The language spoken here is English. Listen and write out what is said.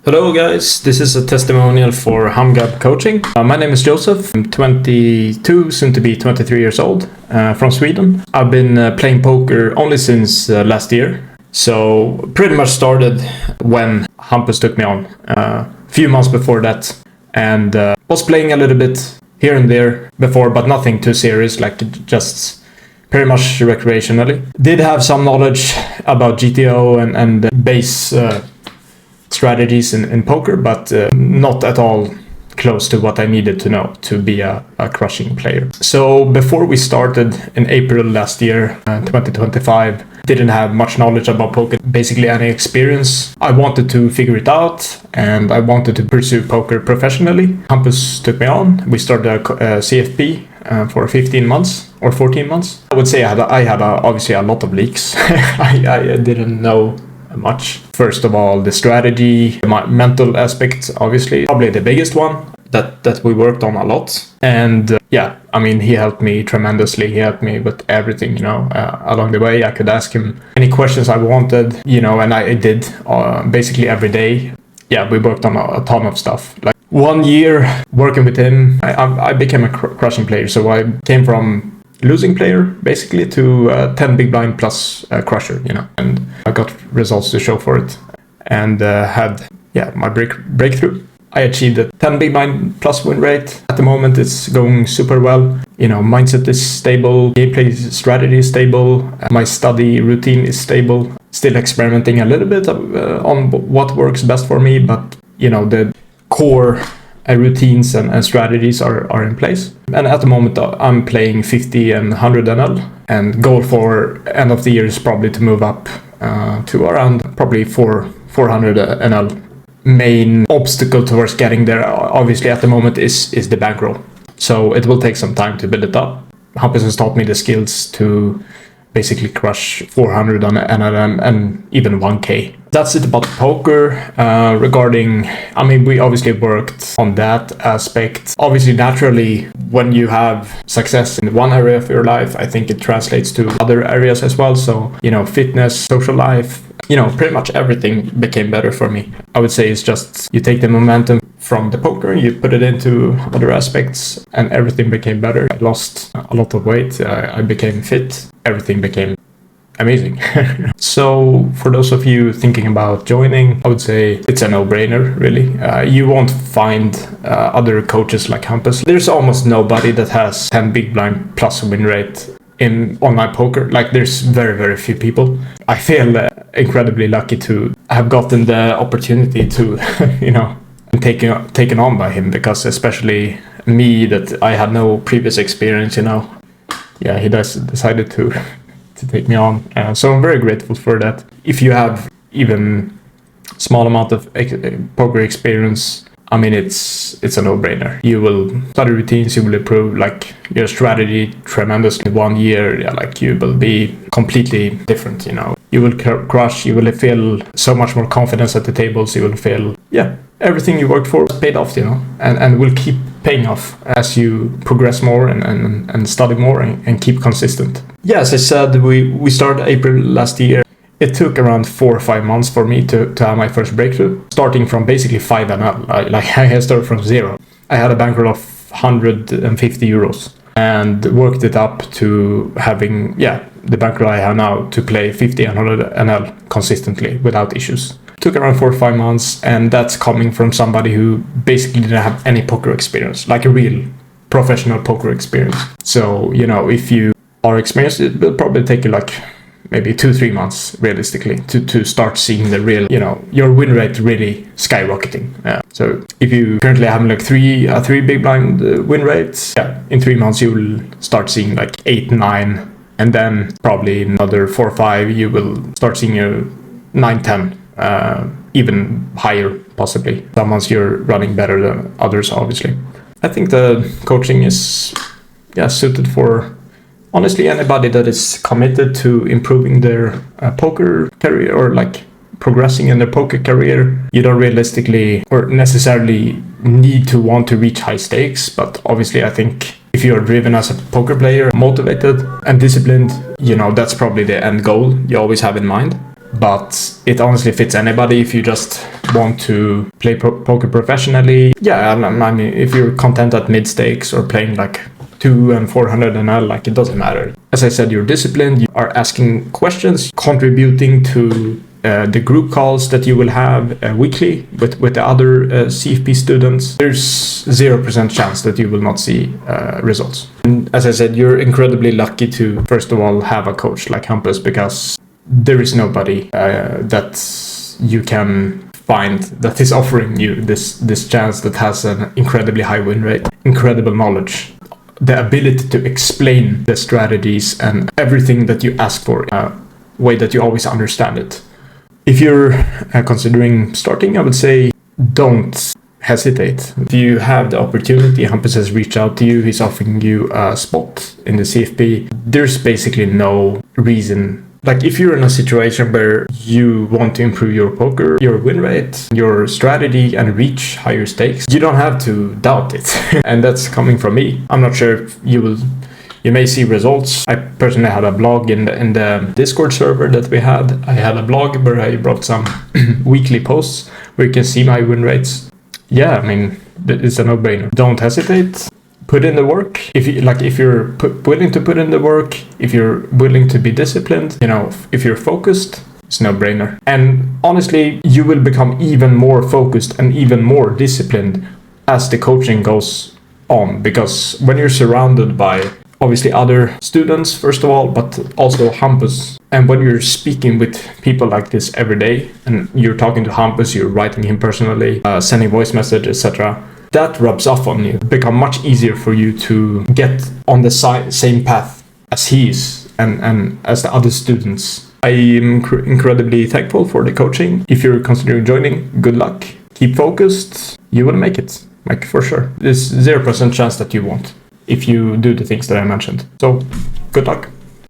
Hello guys, this is a testimonial for HumGab Coaching. My name is Josef. I'm 22, soon to be 23 years old, from Sweden. I've been playing poker only since last year. So pretty much started when Hampus took me on. A few months before that, and was playing a little bit here and there before, but nothing too serious, like just pretty much recreationally. Did have some knowledge about GTO and base strategies in poker, but not at all close to what I needed to know to be a crushing player. So before we started in April last year, 2025, didn't have much knowledge about poker, basically any experience. I wanted to figure it out and I wanted to pursue poker professionally. Hampus took me on. We started a CFP for 15 months or 14 months. I would say I had obviously a lot of leaks. I didn't know much. First of all, the strategy, my mental aspect, obviously, probably the biggest one that we worked on a lot. And he helped me tremendously. He helped me with everything, along the way. I could ask him any questions I wanted, and I did basically every day. Yeah, we worked on a ton of stuff. Like 1 year working with him, I became a crushing player. So I came from losing player basically to 10 big blind plus crusher, and I got results to show for it, and had my breakthrough. I achieved a 10 big blind plus win rate. At the moment it's going super well. Mindset is stable, gameplay strategy is stable, my study routine is stable. Still experimenting a little bit on what works best for me, but the core routines and strategies are in place. And at the moment I'm playing 50 and 100 NL, and goal for end of the year is probably to move up to around probably 400 NL. Main obstacle towards getting there obviously at the moment is the bankroll, so it will take some time to build it up. Hampus has taught me the skills to basically crush 400 on NLM and even 1K. That's it about poker. We obviously worked on that aspect. Obviously, naturally, when you have success in one area of your life, I think it translates to other areas as well. So, fitness, social life, pretty much everything became better for me. I would say it's just you take the momentum from the poker, you put it into other aspects, and everything became better. I lost a lot of weight. I became fit. Everything became amazing. So for those of you thinking about joining, I would say it's a no-brainer, really. You won't find other coaches like Hampus. There's almost nobody that has 10 big blind plus win rate in online poker. Like, there's very, very few people. I feel incredibly lucky to have gotten the opportunity to, taken on by him, because especially me, that I had no previous experience, he decided to take me on. So I'm very grateful for that. If you have even small amount of poker experience, it's a no-brainer. You will study routines, you will improve your strategy tremendously. 1 year, you will be completely different, You will crush, you will feel so much more confidence at the tables, you will feel, everything you worked for paid off, and will keep paying off as you progress more and study more and keep consistent. Yeah, as I said, we started April last year. It took around 4 or 5 months for me to have my first breakthrough, starting from basically 5 NL. I started from zero. I had a bankroll of 150 euros and worked it up to having, the bankroll I have now to play 50 and 100 NL consistently without issues. Took around 4 or 5 months, and that's coming from somebody who basically didn't have any poker experience, like a real professional poker experience. So, if you are experienced, it will probably take you maybe 2-3 months realistically to start seeing the real, your win rate really skyrocketing. So if you currently have three big blind win rates, in 3 months you will start seeing 8, 9, and then probably another 4 or 5 you will start seeing your 9, 10, even higher possibly. Some months you're running better than others, obviously. I think the coaching is suited for honestly anybody that is committed to improving their poker career, or progressing in their poker career. You don't realistically or necessarily need to want to reach high stakes, but obviously I think if you're driven as a poker player, motivated and disciplined, that's probably the end goal you always have in mind. but it honestly fits anybody if you just want to play poker professionally. Yeah, I mean, if you're content at mid stakes or playing like 2 and 400 NL, like it doesn't matter. As I said, you're disciplined, you are asking questions, contributing to the group calls that you will have weekly with the other CFP students. There's 0% chance that you will not see results. And as I said, you're incredibly lucky to, first of all, have a coach like Hampus, because there is nobody that you can find that is offering you this chance, that has an incredibly high win rate, incredible knowledge, the ability to explain the strategies and everything that you ask for in a way that you always understand it. If you're considering starting, I would say don't hesitate. If you have the opportunity, Hampus has reached out to you, he's offering you a spot in the CFP. There's basically no reason. Like if you're in a situation where you want to improve your poker, your win rate, your strategy, and reach higher stakes, you don't have to doubt it. And that's coming from me. I'm not sure if you may see results. I personally had a blog in the Discord server that we had. I had a blog where I brought some weekly posts where you can see my win rates. Yeah, I mean, it's a no-brainer. Don't hesitate. Put in the work. If you're willing to put in the work, if you're willing to be disciplined, if you're focused, it's no brainer. And honestly, you will become even more focused and even more disciplined as the coaching goes on, because when you're surrounded by obviously other students, first of all, but also Hampus, and when you're speaking with people like this every day, and you're talking to Hampus, you're writing him personally, sending voice messages, etc., that rubs off on you. It becomes much easier for you to get on the same path as he is and as the other students. I am incredibly thankful for the coaching. If you're considering joining, good luck. Keep focused. You will make it, like for sure. There's 0% chance that you won't if you do the things that I mentioned. So good luck.